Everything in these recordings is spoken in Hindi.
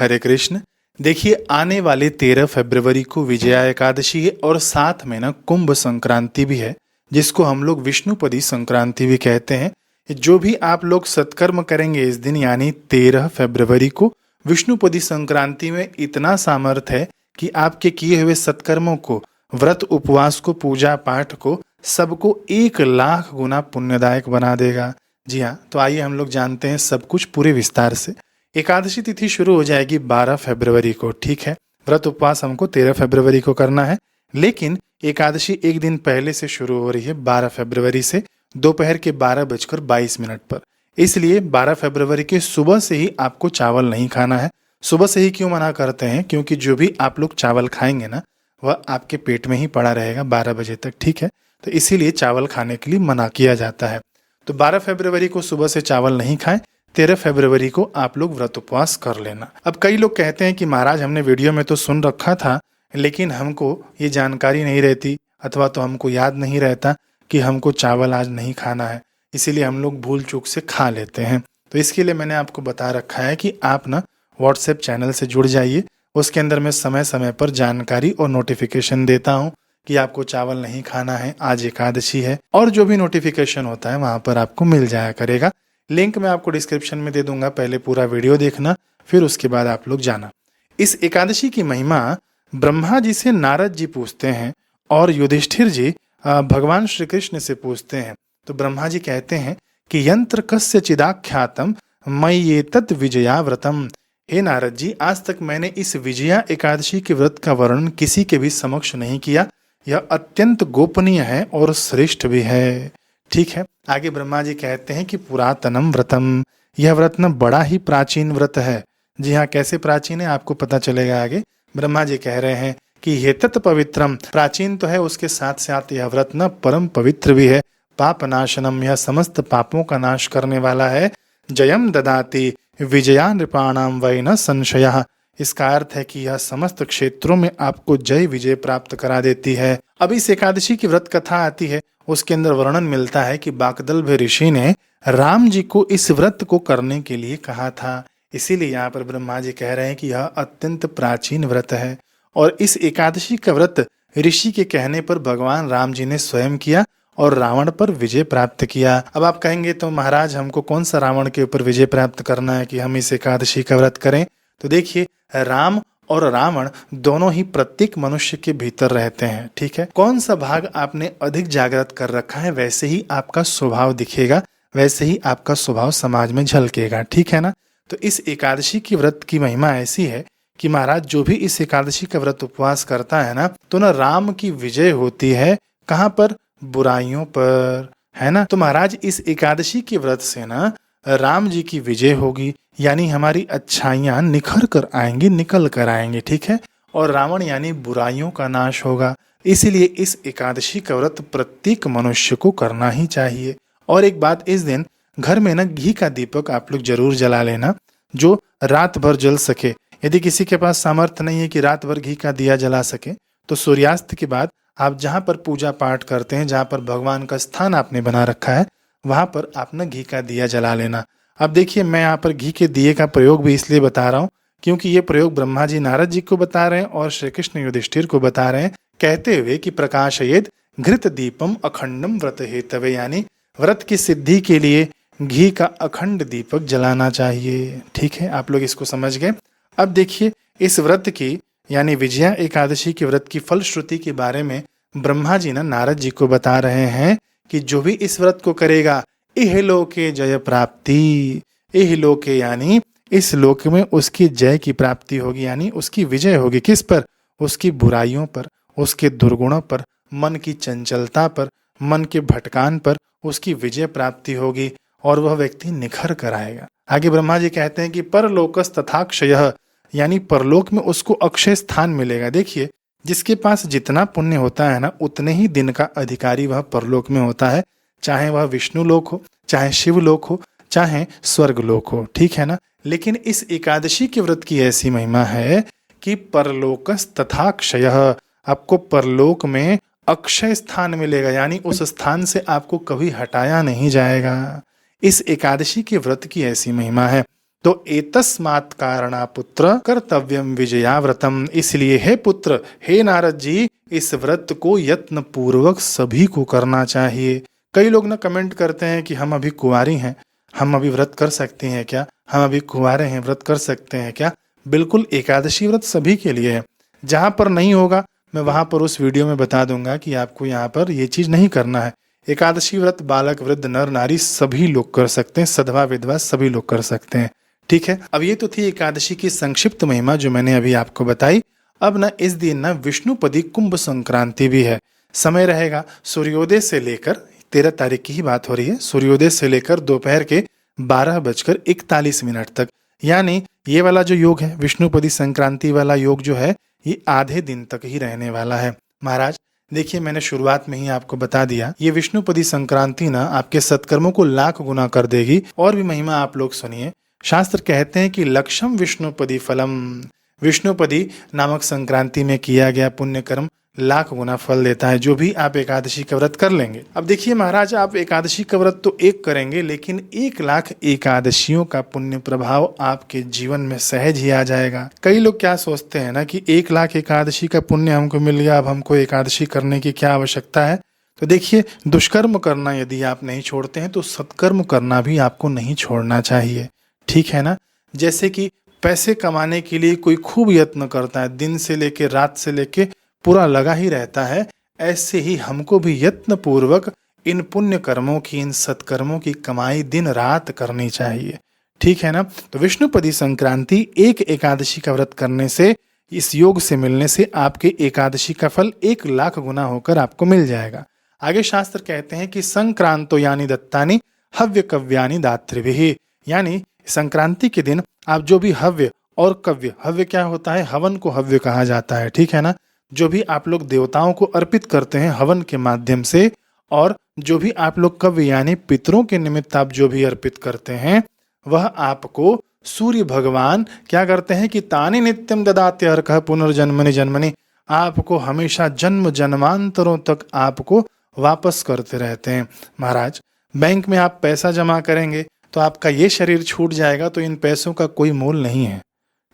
हरे कृष्ण। देखिए, आने वाले 13 फरवरी को विजया एकादशी है और साथ में ना कुंभ संक्रांति भी है, जिसको हम लोग विष्णुपदी संक्रांति भी कहते हैं। जो भी आप लोग सत्कर्म करेंगे इस दिन यानी 13 फरवरी को, विष्णुपदी संक्रांति में इतना सामर्थ्य है कि आपके किए हुए सत्कर्मों को, व्रत उपवास को, पूजा पाठ को, सबको 1,00,000 गुना पुण्यदायक बना देगा। जी हाँ, तो आइए हम लोग जानते हैं सब कुछ पूरे विस्तार से। एकादशी तिथि शुरू हो जाएगी 12 फरवरी को, ठीक है। व्रत उपवास हमको 13 फरवरी को करना है, लेकिन एकादशी एक दिन पहले से शुरू हो रही है 12 फरवरी से दोपहर के 12:22 पर। इसलिए 12 फरवरी के सुबह से ही आपको चावल नहीं खाना है। सुबह से ही क्यों मना करते हैं? क्योंकि जो भी आप लोग चावल खाएंगे ना, वह आपके पेट में ही पड़ा रहेगा 12 बजे तक, ठीक है। तो इसीलिए चावल खाने के लिए मना किया जाता है। तो 12 फरवरी को सुबह से चावल नहीं खाएं। 13 फरवरी को आप लोग व्रत उपवास कर लेना। अब कई लोग कहते हैं कि महाराज, हमने वीडियो में तो सुन रखा था, लेकिन हमको ये जानकारी नहीं रहती, अथवा तो हमको याद नहीं रहता कि हमको चावल आज नहीं खाना है, इसीलिए हम लोग भूल चूक से खा लेते हैं। तो इसके लिए मैंने आपको बता रखा है कि आप ना व्हाट्सएप चैनल से जुड़ जाइए। उसके अंदर मैं समय समय पर जानकारी और नोटिफिकेशन देता हूँ कि आपको चावल नहीं खाना है, आज एकादशी है, और जो भी नोटिफिकेशन होता है वहाँ पर आपको मिल जाया करेगा। लिंक मैं आपको डिस्क्रिप्शन में दे दूंगा, पहले पूरा वीडियो देखना, फिर उसके बाद आप लोग जाना। इस एकादशी की महिमा ब्रह्मा जी से नारद जी पूछते हैं और युधिष्ठिर जी भगवान श्री कृष्ण से पूछते हैं। तो ब्रह्मा जी कहते हैं कि यंत्र कस्य चिदाख्यातम मयि एतत् विजया व्रतम। हे नारद जी, आज तक मैंने इस विजया एकादशी के व्रत का वर्णन किसी के भी समक्ष नहीं किया। यह अत्यंत गोपनीय है और श्रेष्ठ भी है, ठीक है। आगे ब्रह्मा जी कहते हैं कि पुरातनम व्रतम, यह व्रत न बड़ा ही प्राचीन व्रत है। जी हाँ, कैसे प्राचीन है आपको पता चलेगा आगे। ब्रह्मा जी कह रहे हैं कि हेतत पवित्रम, प्राचीन तो है, उसके साथ साथ यह व्रत न परम पवित्र भी है। पाप नाशनम, यह समस्त पापों का नाश करने वाला है। जयम ददाति विजया नृपाणाम वै न संशयः, इसका अर्थ है कि यह समस्त क्षेत्रों में आपको जय विजय प्राप्त करा देती है। अब इस एकादशी की व्रत कथा आती है, उसके अंदर वर्णन मिलता है कि बाकदल्भ ऋषि ने राम जी को इस व्रत को करने के लिए कहा था। इसीलिए यहाँ पर ब्रह्मा जी कह रहे हैं कि यह अत्यंत प्राचीन व्रत है, और इस एकादशी का व्रत ऋषि के कहने पर भगवान राम जी ने स्वयं किया और रावण पर विजय प्राप्त किया। अब आप कहेंगे तो महाराज, हमको कौन सा रावण के ऊपर विजय प्राप्त करना है कि हम इस एकादशी का व्रत करें? तो देखिए, राम और रावण दोनों ही प्रत्येक मनुष्य के भीतर रहते हैं, ठीक है। कौन सा भाग आपने अधिक जागृत कर रखा है, वैसे ही आपका स्वभाव दिखेगा, वैसे ही आपका स्वभाव समाज में झलकेगा, ठीक है ना। तो इस एकादशी की व्रत की महिमा ऐसी है कि महाराज, जो भी इस एकादशी का व्रत उपवास करता है ना, तो ना राम की विजय होती है। कहाँ पर? बुराइयों पर, है ना। तो महाराज, इस एकादशी के व्रत से ना राम जी की विजय होगी, यानी हमारी अच्छाइयाँ निखर कर आएंगी, निकल कर आएंगी, ठीक है। और रावण यानी बुराइयों का नाश होगा। इसीलिए इस एकादशी का व्रत प्रत्येक मनुष्य को करना ही चाहिए। और एक बात, इस दिन घर में ना घी का दीपक आप लोग जरूर जला लेना, जो रात भर जल सके। यदि किसी के पास सामर्थ्य नहीं है कि रात भर घी का दिया जला सके, तो सूर्यास्त के बाद आप जहाँ पर पूजा पाठ करते हैं, जहाँ पर भगवान का स्थान आपने बना रखा है, वहाँ पर आप ना घी का दिया जला लेना। अब देखिए, मैं यहाँ पर घी के दिए का प्रयोग भी इसलिए बता रहा हूँ क्योंकि ये प्रयोग ब्रह्मा जी नारद जी को बता रहे हैं और श्री कृष्ण युधिष्ठिर को बता रहे हैं, कहते हुए कि प्रकाशयेद घृत दीपम अखंडम व्रत हेतवे, यानी व्रत की सिद्धि के लिए घी का अखंड दीपक जलाना चाहिए, ठीक है। आप लोग इसको समझ गए। अब देखिए, इस व्रत की यानी विजया एकादशी के व्रत की फलश्रुति के बारे में ब्रह्मा जी ना नारद जी को बता रहे हैं कि जो भी इस व्रत को करेगा, इहलोके जय प्राप्ति, इहलोके यानी इस लोक में उसकी जय की प्राप्ति होगी, यानी उसकी विजय होगी। किस पर? उसकी बुराइयों पर, उसके दुर्गुणों पर, मन की चंचलता पर, मन के भटकान पर उसकी विजय प्राप्ति होगी और वह व्यक्ति निखर कर आएगा। आगे ब्रह्मा जी कहते हैं कि परलोकस तथा क्षयः, यानी परलोक में उसको अक्षय स्थान मिलेगा। देखिए, जिसके पास जितना पुण्य होता है ना, उतने ही दिन का अधिकारी वह परलोक में होता है, चाहे वह विष्णु लोक हो, चाहे शिव लोक हो, चाहे स्वर्ग लोक हो, ठीक है ना। लेकिन इस एकादशी के व्रत की ऐसी महिमा है कि परलोकस तथा क्षयः, आपको परलोक में अक्षय स्थान मिलेगा, यानी उस स्थान से आपको कभी हटाया नहीं जाएगा। इस एकादशी के व्रत की ऐसी महिमा है तो एतस्मात् कारणा पुत्र कर्तव्यम विजयाव्रतम, इसलिए हे पुत्र, हे नारद जी, इस व्रत को यत्न पूर्वक सभी को करना चाहिए। कई लोग ना कमेंट करते हैं कि हम अभी कुंवारी हैं, हम अभी व्रत कर सकते हैं क्या, हम अभी कुंवारे हैं, व्रत कर सकते हैं क्या। बिल्कुल, एकादशी व्रत सभी के लिए है। जहाँ पर नहीं होगा मैं वहाँ पर उस वीडियो में बता दूंगा कि आपको यहाँ पर ये चीज़ नहीं करना है। एकादशी व्रत बालक, वृद्ध, नर, नारी सभी लोग कर सकते हैं, सधवा विधवा सभी लोग कर सकते हैं। ठीक है, अब ये तो थी एकादशी की संक्षिप्त महिमा जो मैंने अभी आपको बताई। अब ना इस दिन ना विष्णुपदी कुंभ संक्रांति भी है। समय रहेगा सूर्योदय से लेकर, 13 तारीख की ही बात हो रही है, सूर्योदय से लेकर दोपहर के 12:41 तक। यानी ये वाला जो योग है, विष्णुपदी संक्रांति वाला योग जो है, ये आधे दिन तक ही रहने वाला है। महाराज देखिए, मैंने शुरुआत में ही आपको बता दिया, ये विष्णुपदी संक्रांति ना आपके सत्कर्मों को लाख गुना कर देगी। और भी महिमा आप लोग सुनिए। शास्त्र कहते हैं कि लक्षम विष्णुपदी फलम, विष्णुपदी नामक संक्रांति में किया गया पुण्य कर्म लाख गुना फल देता है, जो भी आप एकादशी का व्रत कर लेंगे। अब देखिए महाराज, आप एकादशी का व्रत तो एक करेंगे, लेकिन 1,00,000 एकादशियों का पुण्य प्रभाव आपके जीवन में सहज ही आ जाएगा। कई लोग क्या सोचते हैं ना कि 1,00,000 एकादशी का पुण्य हमको मिल गया, अब हमको एकादशी करने की क्या आवश्यकता है। तो देखिए, दुष्कर्म करना यदि आप नहीं छोड़ते हैं तो सत्कर्म करना भी आपको नहीं छोड़ना चाहिए। ठीक है ना। जैसे कि पैसे कमाने के लिए कोई खूब यत्न करता है, दिन से लेके रात से लेके पूरा लगा ही रहता है, ऐसे ही हमको भी यत्न पूर्वक इन पुण्य कर्मों की, इन सत्कर्मों की कमाई दिन रात करनी चाहिए। ठीक है ना। तो विष्णुपदी संक्रांति, एक एकादशी का व्रत करने से, इस योग से मिलने से आपके एकादशी का फल 1,00,000 गुना होकर आपको मिल जाएगा। आगे शास्त्र कहते हैं कि संक्रांतो यानी दत्तानि हव्य कव्यानि दातृभिः, यानी संक्रांति के दिन आप जो भी हव्य और कव्य, हव्य क्या होता है, हवन को हव्य कहा जाता है। ठीक है ना। जो भी आप लोग देवताओं को अर्पित करते हैं हवन के माध्यम से, और जो भी आप लोग कव्य यानी पितरों के निमित्त आप जो भी अर्पित करते हैं, वह आपको सूर्य भगवान क्या करते हैं कि तानि नित्यम ददाते अर्कः पुनर्जन्मनि जन्मनि, आपको हमेशा जन्म जन्मांतरों तक आपको वापस करते रहते हैं। महाराज, बैंक में आप पैसा जमा करेंगे तो आपका ये शरीर छूट जाएगा, तो इन पैसों का कोई मोल नहीं है।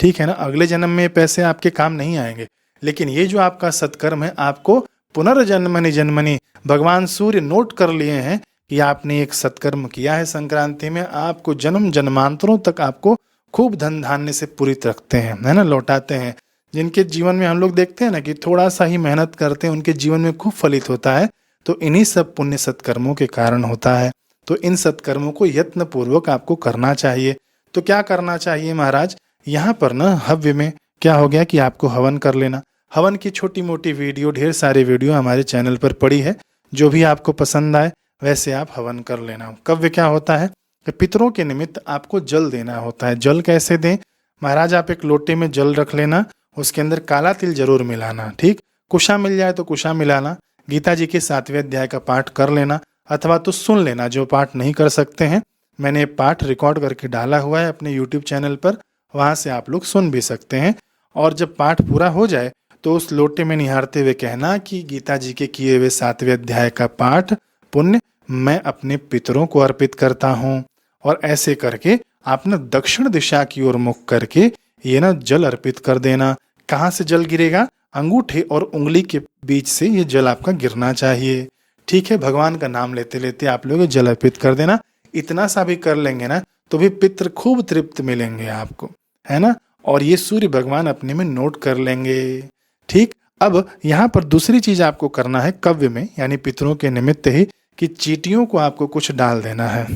ठीक है ना। अगले जन्म में पैसे आपके काम नहीं आएंगे, लेकिन ये जो आपका सत्कर्म है, आपको पुनर्जन्मनि जन्मनि, भगवान सूर्य नोट कर लिए हैं कि आपने एक सत्कर्म किया है संक्रांति में, आपको जन्म जन्मांतरों तक आपको खूब धन धान्य से पूरित रखते हैं, है ना, लौटाते हैं। जिनके जीवन में हम लोग देखते हैं ना कि थोड़ा सा ही मेहनत करते हैं, उनके जीवन में खूब फलित होता है, तो इन्हीं सब पुण्य सत्कर्मों के कारण होता है। तो इन सत्कर्मों को यत्न पूर्वक आपको करना चाहिए। तो क्या करना चाहिए महाराज, यहाँ पर ना हव्य में क्या हो गया कि आपको हवन कर लेना। हवन की छोटी मोटी वीडियो, ढेर सारे वीडियो हमारे चैनल पर पड़ी है, जो भी आपको पसंद आए वैसे आप हवन कर लेना। कव्य क्या होता है कि पितरों के निमित्त आपको जल देना होता है। जल कैसे दें महाराज, आप एक लोटे में जल रख लेना, उसके अंदर काला तिल जरूर मिलाना। ठीक, कुशा मिल जाए तो कुशा मिलाना। गीता जी के 7वें अध्याय का पाठ कर लेना, अथवा तो सुन लेना। जो पाठ नहीं कर सकते हैं, मैंने पाठ रिकॉर्ड करके डाला हुआ है अपने यूट्यूब चैनल पर, वहाँ से आप लोग सुन भी सकते हैं। और जब पाठ पूरा हो जाए तो उस लोटे में निहारते हुए कहना कि गीता जी के किए हुए 7वें अध्याय का पाठ पुण्य मैं अपने पितरों को अर्पित करता हूँ। और ऐसे करके आप ना दक्षिण दिशा की ओर मुख करके ये ना जल अर्पित कर देना। कहाँ से जल गिरेगा, अंगूठे और उंगली के बीच से ये जल आपका गिरना चाहिए। ठीक है, भगवान का नाम लेते लेते आप लोग जल अर्पित कर देना। इतना सा भी कर लेंगे ना तो भी पितृ खूब तृप्त मिलेंगे आपको, है ना। और ये सूर्य भगवान अपने में नोट कर लेंगे। ठीक, अब यहाँ पर दूसरी चीज आपको करना है कव्य में, यानी पितरों के निमित्त ही, कि चींटियों को आपको कुछ डाल देना है।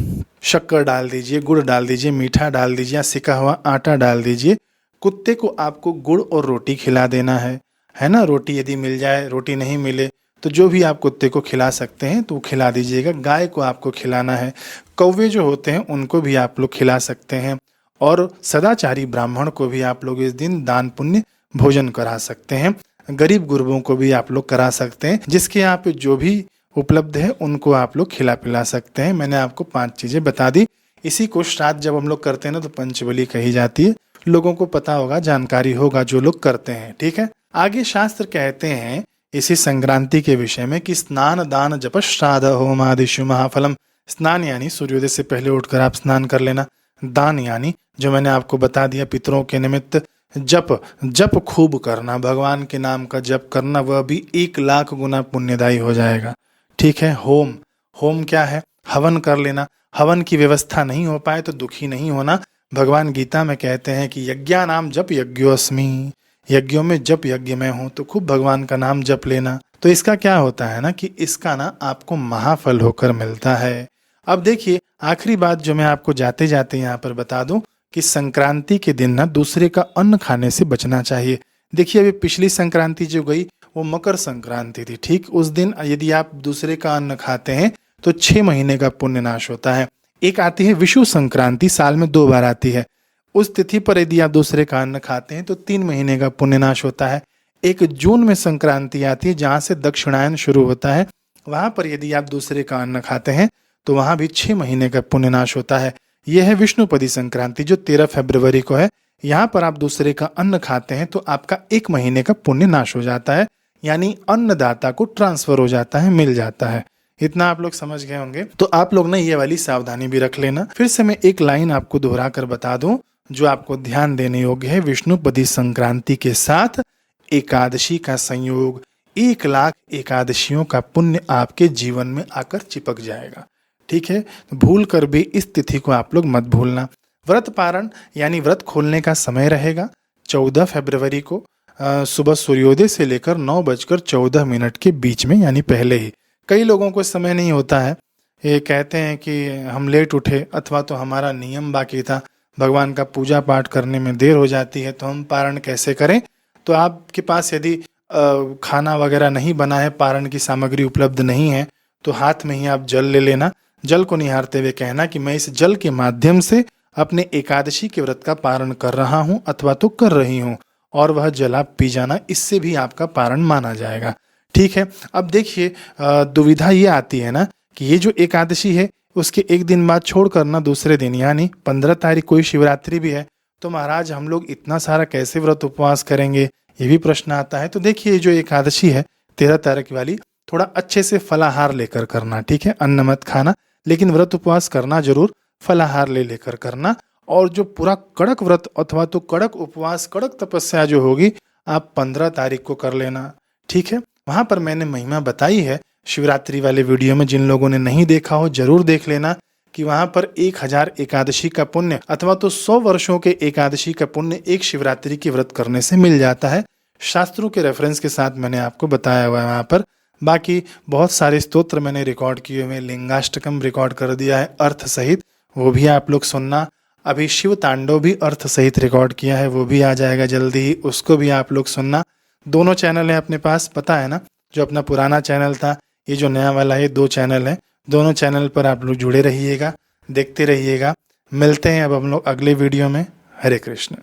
शक्कर डाल दीजिए, गुड़ डाल दीजिए, मीठा डाल दीजिए, या सिका हुआ आटा डाल दीजिए। कुत्ते को आपको गुड़ और रोटी खिला देना है ना। रोटी यदि मिल जाए, रोटी नहीं मिले तो जो भी आप कुत्ते को खिला सकते हैं तो खिला दीजिएगा। गाय को आपको खिलाना है। कौवे जो होते हैं उनको भी आप लोग खिला सकते हैं। और सदाचारी ब्राह्मण को भी आप लोग इस दिन दान पुण्य भोजन करा सकते हैं। गरीब गुरबों को भी आप लोग करा सकते हैं। जिसके यहाँ पे जो भी उपलब्ध है उनको आप लोग खिला पिला सकते हैं। मैंने आपको 5 चीजें बता दी। इसी को श्राद्ध जब हम लोग करते हैं ना तो पंचबली कही जाती है। लोगों को पता होगा, जानकारी होगा जो लोग करते हैं। ठीक है, आगे शास्त्र कहते हैं इसी संक्रांति के विषय में कि स्नान दान जप श्राद्ध होमादिषु महाफलम। स्नान यानी सूर्योदय से पहले उठकर आप स्नान कर लेना। दान यानी जो मैंने आपको बता दिया पितरों के निमित्त, जप जप खूब करना, भगवान के नाम का जप करना, वह भी 1,00,000 गुना पुण्यदायी हो जाएगा। ठीक है। होम, होम क्या है? हवन कर लेना। हवन की व्यवस्था नहीं हो पाए तो दुखी नहीं होना। भगवान गीता में कहते हैं कि यज्ञानाम जप यज्ञोस्मि, यज्ञों में जप यज्ञ में हूँ, तो खूब भगवान का नाम जप लेना। तो इसका क्या होता है ना कि इसका ना आपको महाफल होकर मिलता है। अब देखिए आखिरी बात जो मैं आपको जाते जाते यहाँ पर बता दूं कि संक्रांति के दिन ना दूसरे का अन्न खाने से बचना चाहिए। देखिए अभी पिछली संक्रांति जो गई वो मकर संक्रांति थी। ठीक उस दिन यदि आप दूसरे का अन्न खाते हैं तो 6 महीने का पुण्य नाश होता है। एक आती है विषु संक्रांति, साल में 2 बार आती है। उस तिथि पर यदि आप दूसरे का अन्न खाते हैं तो 3 महीने का पुण्य नाश होता है। एक जून में संक्रांति आती है जहाँ से दक्षिणायन शुरू होता है, वहां पर यदि आप दूसरे का अन्न खाते हैं तो वहां भी 6 महीने का पुण्य नाश होता है। यह है विष्णुपदी संक्रांति जो 13 फरवरी को है। यहाँ पर आप दूसरे का अन्न खाते हैं तो आपका 1 महीने का पुण्य नाश हो जाता है, यानी अन्नदाता को ट्रांसफर हो जाता है, मिल जाता है। इतना आप लोग समझ गए होंगे। तो आप लोग ना ये वाली सावधानी भी रख लेना। फिर से मैं एक लाइन आपको दोहरा कर बता दूं जो आपको ध्यान देने योग्य है। विष्णुपदी संक्रांति के साथ एकादशी का संयोग, 1,00,000 एकादशियों का पुण्य आपके जीवन में आकर चिपक जाएगा। ठीक है। भूल कर भी इस तिथि को आप लोग मत भूलना। व्रत पारण यानी व्रत खोलने का समय रहेगा 14 फरवरी को सुबह सूर्योदय से लेकर 9:14 के बीच में, यानी पहले ही। कई लोगों को समय नहीं होता है, ये कहते हैं कि हम लेट उठे अथवा तो हमारा नियम बाकी था, भगवान का पूजा पाठ करने में देर हो जाती है तो हम पारण कैसे करें। तो आपके पास यदि खाना वगैरह नहीं बना है, पारण की सामग्री उपलब्ध नहीं है, तो हाथ में ही आप जल ले लेना। जल को निहारते हुए कहना कि मैं इस जल के माध्यम से अपने एकादशी के व्रत का पारण कर रहा हूँ अथवा तो कर रही हूँ, और वह जल आप पी जाना, इससे भी आपका पारण माना जाएगा। ठीक है। अब देखिए दुविधा ये आती है ना कि ये जो एकादशी है उसके एक दिन बाद छोड़ करना दूसरे दिन, यानी 15 तारीख कोई शिवरात्रि भी है, तो महाराज हम लोग इतना सारा कैसे व्रत उपवास करेंगे, ये भी प्रश्न आता है। तो देखिए जो एकादशी है 13 तारीख वाली, थोड़ा अच्छे से फलाहार लेकर करना। ठीक है। अन्न मत खाना, लेकिन व्रत उपवास करना जरूर, फलाहार ले लेकर करना। और जो पूरा कड़क व्रत अथवा तो कड़क उपवास, कड़क तपस्या जो होगी, आप 15 तारीख को कर लेना। ठीक है। वहां पर मैंने महिमा बताई है शिवरात्रि वाले वीडियो में, जिन लोगों ने नहीं देखा हो जरूर देख लेना कि वहां पर 1000 एकादशी का पुण्य अथवा तो 100 वर्षों के एकादशी का पुण्य एक शिवरात्रि के व्रत करने से मिल जाता है। शास्त्रों के रेफरेंस के साथ मैंने आपको बताया हुआ है वहां पर। बाकी बहुत सारे स्तोत्र मैंने रिकॉर्ड किए हुए, लिंगाष्टकम रिकॉर्ड कर दिया है अर्थ सहित, वो भी आप लोग सुनना। अभी शिव तांडव भी अर्थ सहित रिकॉर्ड किया है, वो भी आ जाएगा जल्दी ही, उसको भी आप लोग सुनना। दोनों चैनल है अपने पास, पता है ना, जो अपना पुराना चैनल था, ये जो नया वाला है, 2 चैनल है। दोनों चैनल पर आप लोग जुड़े रहिएगा, देखते रहिएगा। मिलते हैं अब हम लोग अगले वीडियो में। हरे कृष्ण।